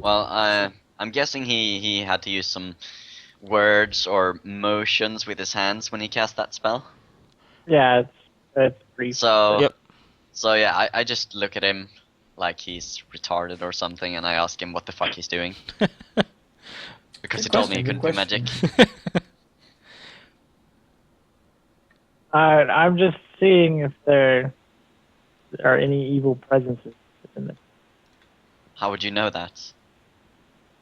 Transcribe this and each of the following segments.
Well, I'm guessing he had to use some words or motions with his hands when he cast that spell. Yeah, it's brief. So, Yep. so yeah, I just look at him like he's retarded or something, and I ask him what the fuck he's doing because Good he told me he question. Good couldn't do question. magic. I'm just seeing if there are any evil presences in it. How would you know that?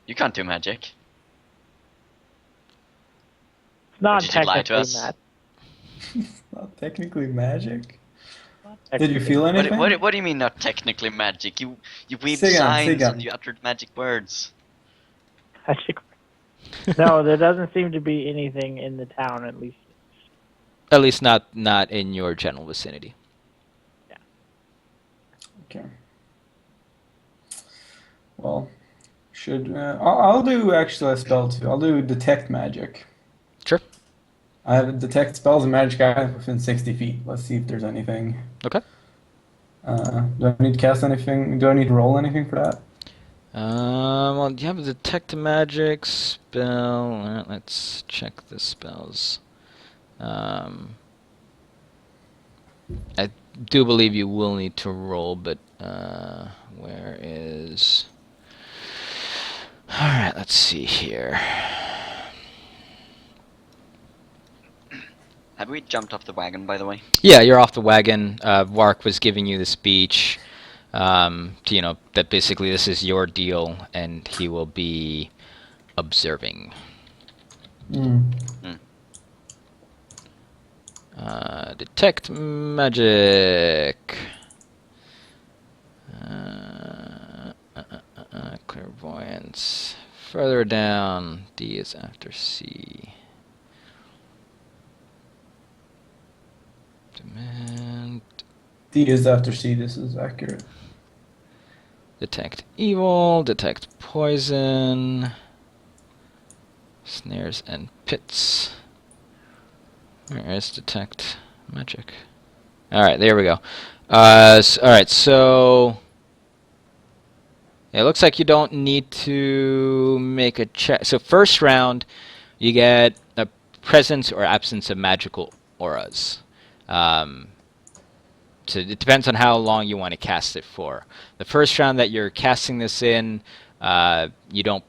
You can't do magic. It's not did you lie to technically us? magic. It's not technically magic. Not Did you technically feel anything? What do you mean not technically magic? You weaved Say signs again. and you uttered magic words. magic. No, there doesn't seem to be anything in the town, at least. At least not in your general vicinity. Okay. Well, I'll do actually a spell too. I'll do detect magic. Sure. I have detect spells and magic items within 60 feet. Let's see if there's anything. Okay. Do I need to cast anything? Do I need to roll anything for that? Well, you have a detect magic spell. Let's check the spells. I do believe you will need to roll, but where is? All right, let's see here. Have we jumped off the wagon, by the way? Yeah, you're off the wagon. Wark was giving you the speech. That basically this is your deal, and he will be observing. Mm. Detect magic. Clairvoyance. Further down, D is after C. Demand. D is after C. This is accurate. Detect evil. Detect poison. Snares and pits. Where is detect magic? Alright, there we go. Alright, so it looks like you don't need to make a check. So first round, you get a presence or absence of magical auras. So it depends on how long you want to cast it for. The first round that you're casting this in, you don't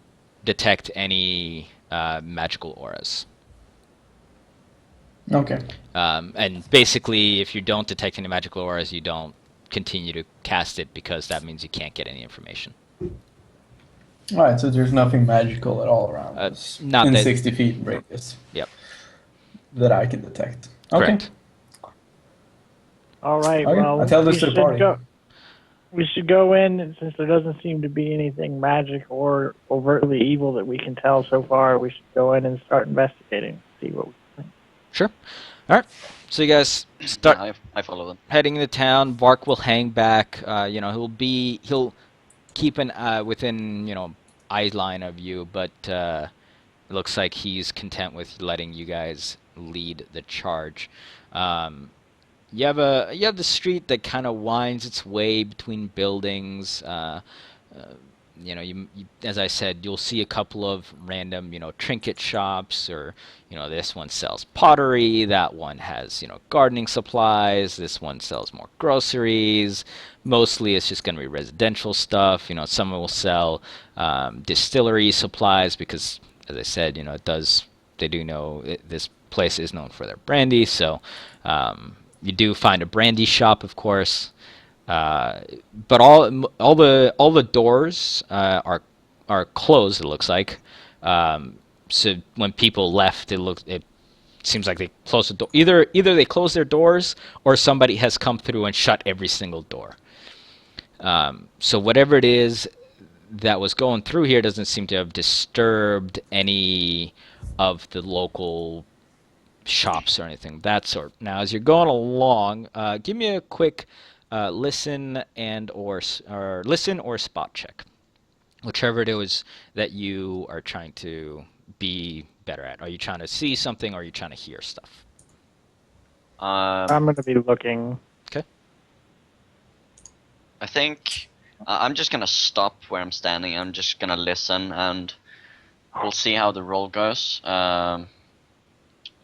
detect any magical auras. Okay. And basically, if you don't detect any magical auras, you don't continue to cast it because that means you can't get any information. All right. So there's nothing magical at all around us not in that- 60 feet radius. Yep. That I can detect. Okay. Correct. All right. Okay. Well, I'll tell this we to the should party. we should go in, and since there doesn't seem to be anything magic or overtly evil that we can tell so far. We should go in and start investigating, see what we think. Sure. All right. So you guys start Yeah, I follow them. heading into town. Vark will hang back. He'll keep an within eye line of you, but it looks like he's content with letting you guys lead the charge. You have the street that kind of winds its way between buildings. As I said, you'll see a couple of random trinket shops, or this one sells pottery, that one has gardening supplies, this one sells more groceries. Mostly it's just going to be residential stuff. Some will sell distillery supplies because, as I said, they do know this place is known for their brandy, so you do find a brandy shop, of course. But all the doors are closed. It looks like. So when people left, it seems like they closed the door. Either they closed their doors, or somebody has come through and shut every single door. So whatever it is that was going through here doesn't seem to have disturbed any of the local shops or anything of that sort. Now, as you're going along, give me a quick listen or spot check, whichever it is that you are trying to be better at. Are you trying to see something, or are you trying to hear stuff? I'm going to be looking. Okay. I think I'm just gonna stop where I'm standing. I'm just gonna listen, and we'll see how the roll goes. Let's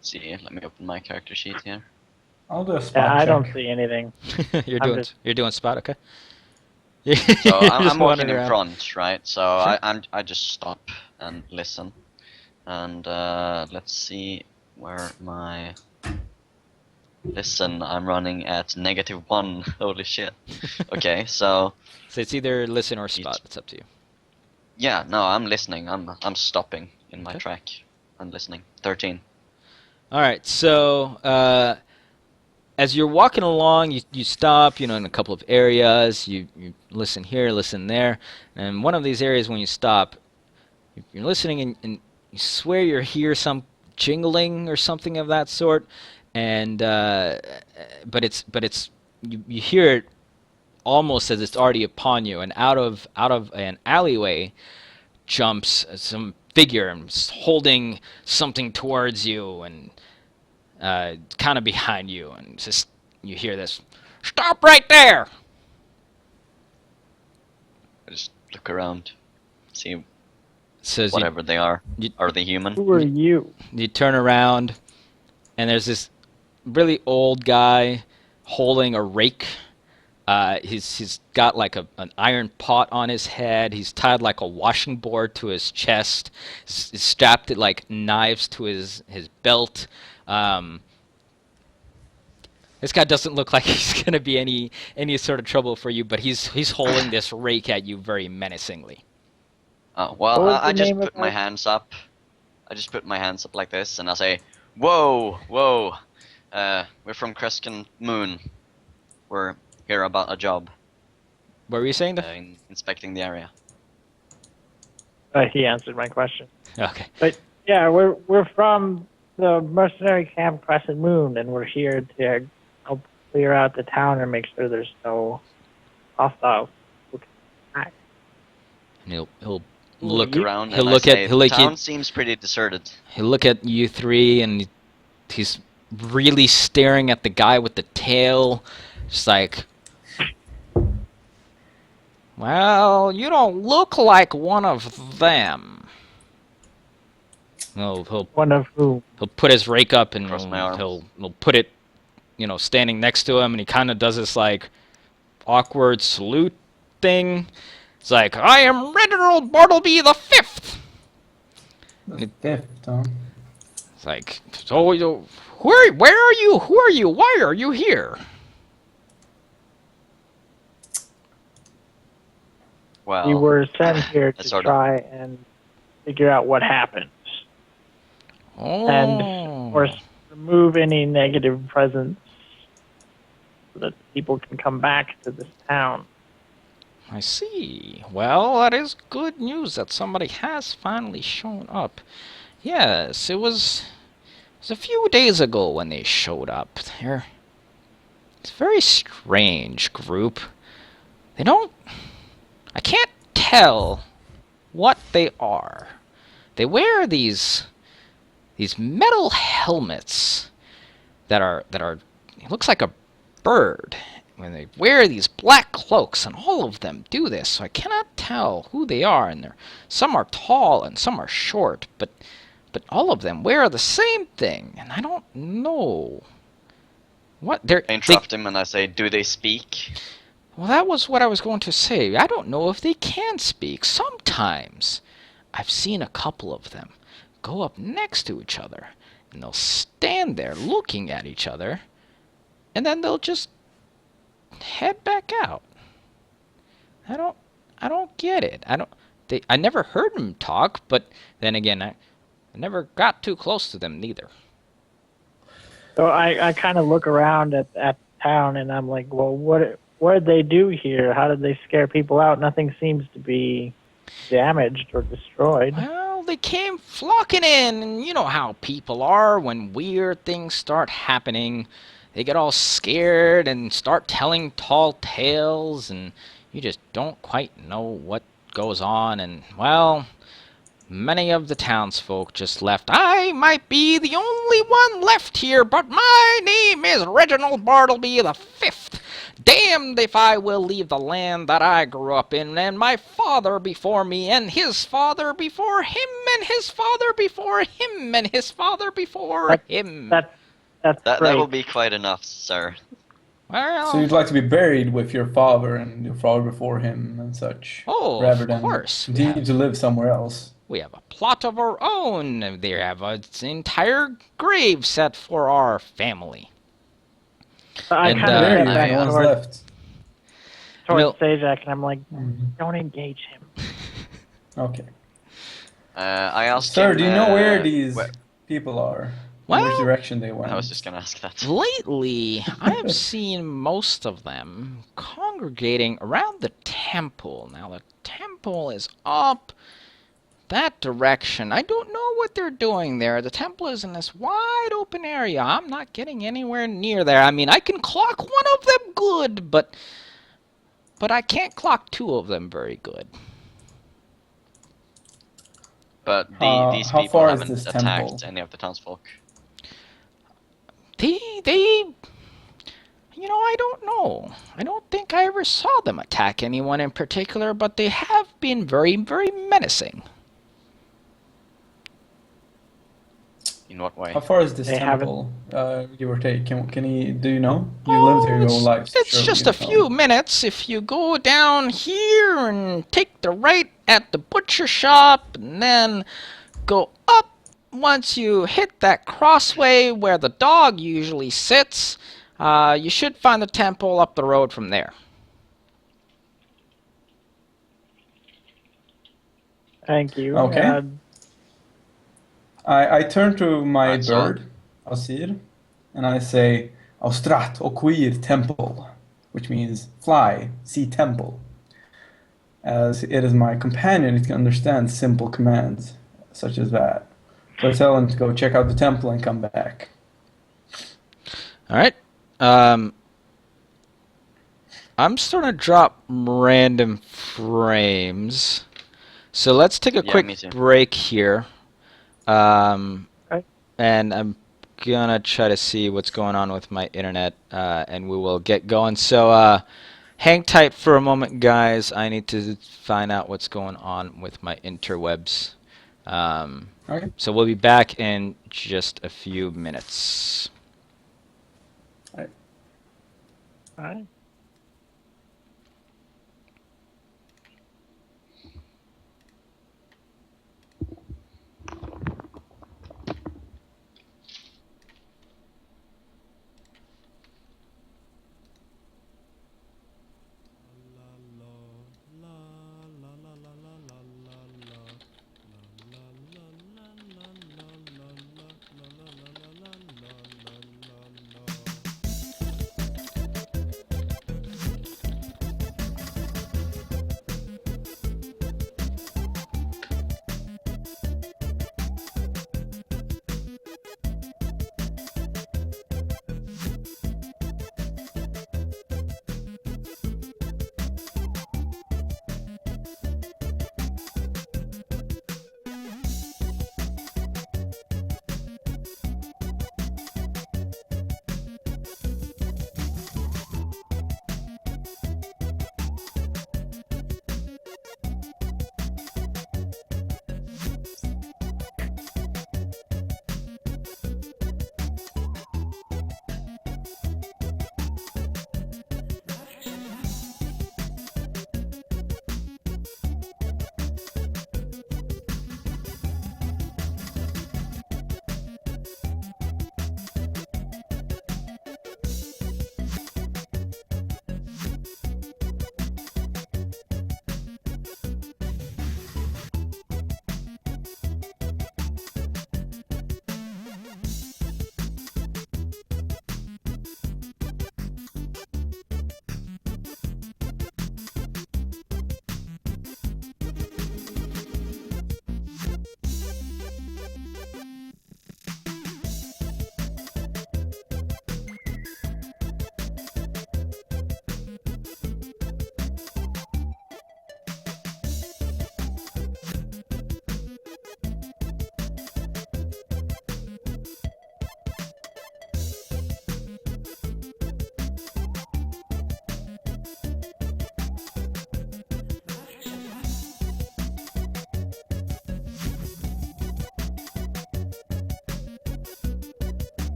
see. Let me open my character sheet here. I'll do a Yeah, spot I check. don't see anything. I'm you're doing spot, okay? So You're I'm just walking wandering in around. front, right? So Sure. I just stop and listen, and let's see where my listen. I'm running at -1. Holy shit. Okay, so So it's either listen or spot. It's up to you. yeah, no, I'm listening. I'm stopping in my Okay. track. I'm listening. 13. All right. So as you're walking along, you stop, in a couple of areas. You listen here, listen there, and one of these areas when you stop, you're listening and you swear you hear some jingling or something of that sort, and but it's you hear it almost as it's already upon you, and out of an alleyway jumps some figure and holding something towards you and kind of behind you, and just you hear this, "Stop right there!" I just look around, see Says whatever they are. you, Are they human? Who are you? you turn around, and there's this really old guy holding a rake. He's got like an iron pot on his head. He's tied like a washing board to his chest. He's strapped it like knives to his belt. This guy doesn't look like he's gonna be any sort of trouble for you, but he's holding this rake at you very menacingly. Oh, well, What was I the just name of put my that? hands up. I just put my hands up like this, and I say, "Whoa, whoa! We're from Crescent Moon. We're here about a job, What were you saying? inspecting the area." He answered my question. Okay. But yeah, we're from the mercenary camp Crescent Moon, and we're here to help clear out the town and make sure there's no hostiles. And he'll Look look around, he'll and look I say, at "The he'll town seems pretty deserted." look at you three, and he's really staring at the guy with the tail, just like, well, you don't look like one of them. He'll One of whom? he'll put his rake up and Cross my arms. he'll put it, standing next to him, and he kind of does this like awkward salute thing. It's like, I am Reginald Bartleby the Fifth. The fifth, Tom. It's like, so where are you? Who are you? Why are you here? Well, We were sent here to sort of- try and figure out what happened, Oh. and of course remove any negative presence so that people can come back to this town. I see. Well, that is good news that somebody has finally shown up. Yes, it was a few days ago when they showed up. It's a very strange group. I can't tell what they are. They wear these metal helmets that are it looks like a bird. When they wear these black cloaks, and all of them do this, so I cannot tell who they are, and some are tall and some are short, but all of them wear the same thing, and I don't know what they're. I interrupt him and I say, "Do they speak?" Well, that was what I was going to say. I don't know if they can speak. Sometimes I've seen a couple of them go up next to each other, and they'll stand there looking at each other, and then they'll just head back out. I don't get it. I never heard them talk, but then again, I never got too close to them neither. So I kind of look around at the town, and I'm like, well, what did they do here? How did they scare people out? Nothing seems to be damaged or destroyed. Well, they came flocking in, and you know how people are when weird things start happening. They get all scared and start telling tall tales, and you just don't quite know what goes on, and, well, many of the townsfolk just left. I might be the only one left here, but my name is Reginald Bartleby the Fifth, Damned if I will leave the land that I grew up in, and my father before me, and his father before him, and his father before him, and his father before That- him. That's That great. will be quite enough, sir. Well, So you'd like to be buried with your father and your father before him and such, oh, rather of than course. continue to live somewhere else. We have a plot of our own. They have an entire grave set for our family. I And, kind of There step you, back no one's towards left. Sajak, and I'm like, Mhm. don't engage him. Okay. I asked Sir, him. do you know where these where- people are? In Well, which direction they went? I was just gonna ask that. lately, I have seen most of them congregating around the temple. Now, the temple is up that direction. I don't know what they're doing there. The temple is in this wide open area. I'm not getting anywhere near there. I mean, I can clock one of them good, but I can't clock two of them very good. But these How people far is haven't this attacked temple? any of the townsfolk. They I don't know. I don't think I ever saw them attack anyone in particular, but they have been very, very menacing. In what way? How far is this They haven't- temple? Give or take. Can you do you know? You lived here your whole life. So It's surely just you a few know. minutes. If you go down here and take the right at the butcher shop, and then go up once you hit that crossway where the dog usually sits, you should find the temple up the road from there. Thank you. Okay. I turn to my Alright, so- bird, Asir, and I say, Austrat Oquir Temple, which means fly, see temple. As it is my companion, it can understand simple commands, such as that. So I tell him to go check out the temple and come back. All right. I'm starting to drop random frames. So let's take a Yeah, quick me too. break here. Okay. And I'm gonna try to see what's going on with my internet, and we will get going. So hang tight for a moment, guys. I need to find out what's going on with my interwebs. Okay. So we'll be back in just a few minutes. All right.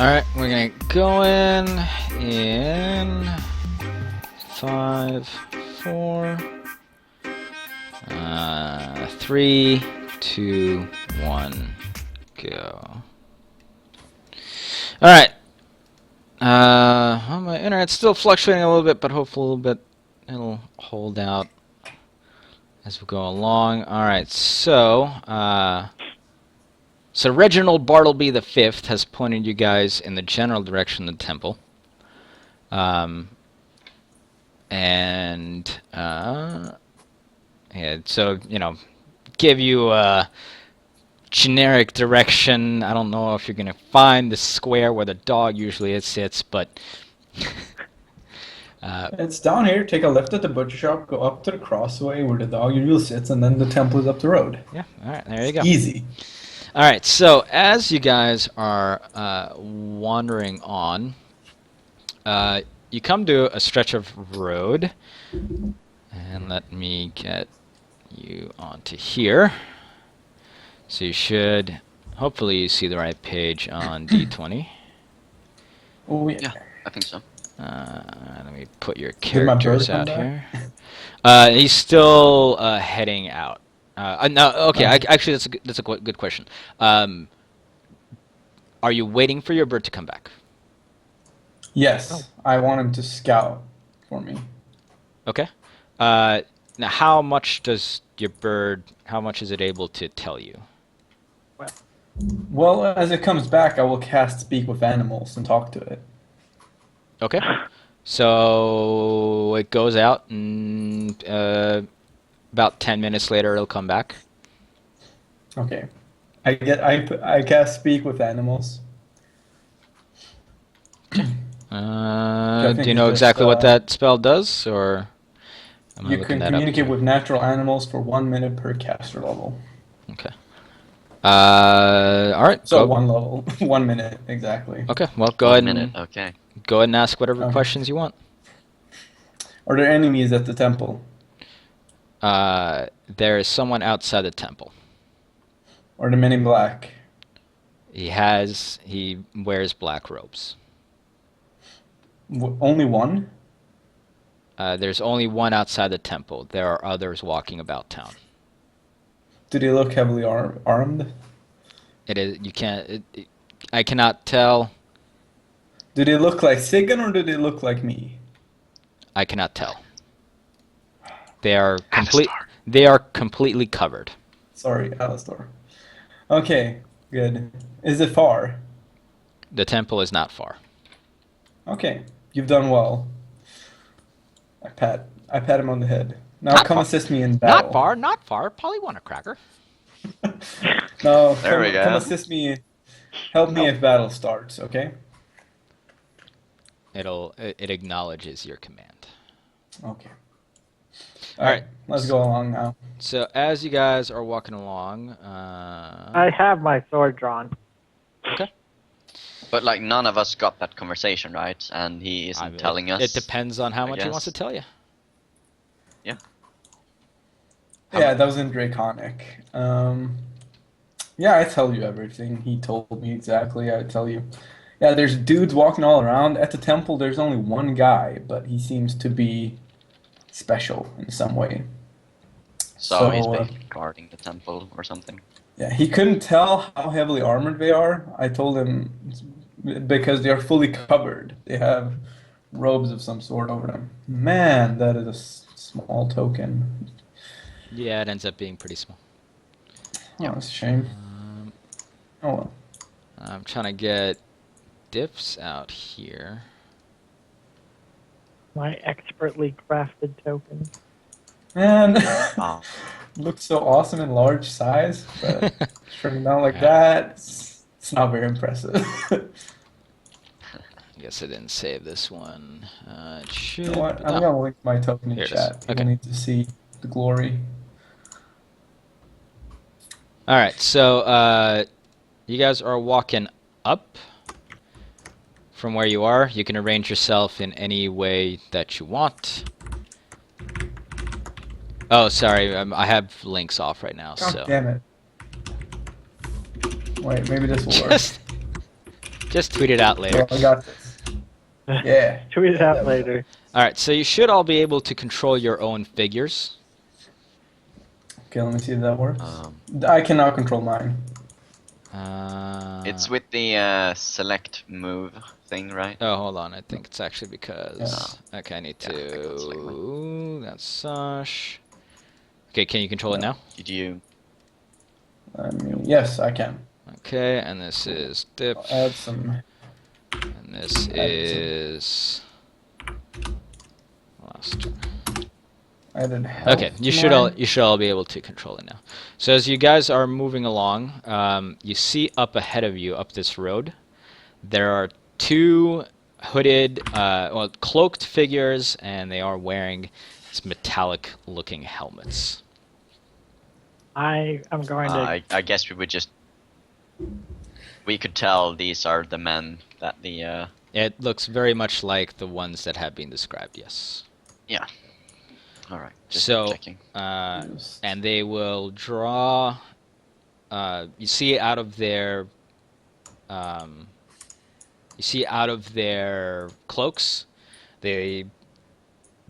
Alright, we're gonna go in 5, 4, 3, 2, 1, go. Alright. Well, my internet's still fluctuating a little bit, but hopefully a little bit it'll hold out as we go along. Alright, so Reginald Bartleby the Fifth has pointed you guys in the general direction of the temple. Yeah, so, give you a generic direction. I don't know if you're going to find the square where the dog usually sits, but... It's down here. Take a left at the butcher shop, go up to the crossway where the dog usually sits, and then the temple is up the road. Yeah, alright, there you go. Easy. Alright, so as you guys are wandering on, you come to a stretch of road, and let me get you onto here. So you should, hopefully you see the right page on D20. Oh, yeah. Yeah, I think so. Let me put your Did my bird characters come out back? here. He's still heading out. No, okay, actually that's a good question. Are you waiting for your bird to come back? Yes, I want him to scout for me. Okay. Now, how much is it able to tell you? Well, as it comes back, I will cast Speak with Animals and talk to it. Okay. So it goes out, and about 10 minutes later, it'll come back. Okay. I cast Speak with Animals. Do think you know is exactly just, what that spell does, or am I You looking can that up communicate here? with natural animals for 1 minute per caster level. Okay. All right. So go. 1 level, 1 minute exactly. Okay. Well, go 1 ahead minute, and okay. ask whatever Okay. questions you want. Are there enemies at the temple? There is someone outside the temple. Are the men in black? He wears black robes. Only one? There's only one outside the temple. There are others walking about town. Do they look heavily armed? It is. You can't. I cannot tell. Do they look like Sigyn or do they look like me? I cannot tell. They are complete. They are completely covered. Sorry, Alistar. Okay, good. Is it far? The temple is not far. Okay, you've done well. I pat him on the head. Now Not come far. assist me in battle. Not far. Probably want a cracker. No, There we go. come assist me. Help me if battle starts, okay? It acknowledges your command. Okay. All right. Let's go along now. So as you guys are walking along, I have my sword drawn. okay. But like none of us got that conversation, right? And he isn't telling us. It depends on how I much he wants to guess. tell you. Yeah. Yeah, that was in Draconic. Yeah, I tell you everything. He told me exactly. I tell you. Yeah, there's dudes walking all around. At the temple, there's only one guy, but he seems to be special in some way. So he's So, basically guarding the temple or something. Yeah, he couldn't tell how heavily armored they are. I told him because they are fully covered. They have robes of some sort over them. Man, that is a small token. Yeah, it ends up being pretty small. Oh, that's a shame. Oh well. I'm trying to get diffs out here. My expertly crafted token. Man, Oh. looks so awesome in large size, but shrinking down like Yeah. that, it's not very impressive. Guess I didn't save this one. It You should. know what? I'm no. gonna link my token in Here it is. chat. People Okay. need to see the glory. All right, so you guys are walking up from where you are. You can arrange yourself in any way that you want. Oh, sorry, I have links off right now. God So damn it. Wait, maybe this will work. Just tweet it out later. Well, I got this. Yeah. Tweet it Yeah, out that- later. All right, so you should all be able to control your own figures. Okay, let me see if that works. Um, I can now control mine. it's with the select move thing, right? Oh, hold on. I think it's actually because. Okay, I need Yeah, I think that's like to. That's Sash. Okay, can you control it now? Did you? I mean, yes, I can. Okay, and this is Dip, I'll add some. and this is. Last one. Added health Okay, to you should all mine. be able to control it now. So as you guys are moving along, you see up ahead of you, up this road, there are two hooded, well, cloaked figures, and they are wearing these metallic-looking helmets. I'm going to. I guess we would just. We could tell these are the men that the. It looks very much like the ones that have been described. Yes. Yeah. All right. Just So, checking. and they will draw. You see out of their. You see out of their cloaks, they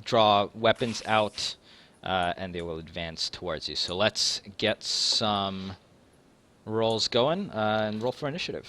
draw weapons out, and they will advance towards you. So let's get some rolls going and roll for initiative.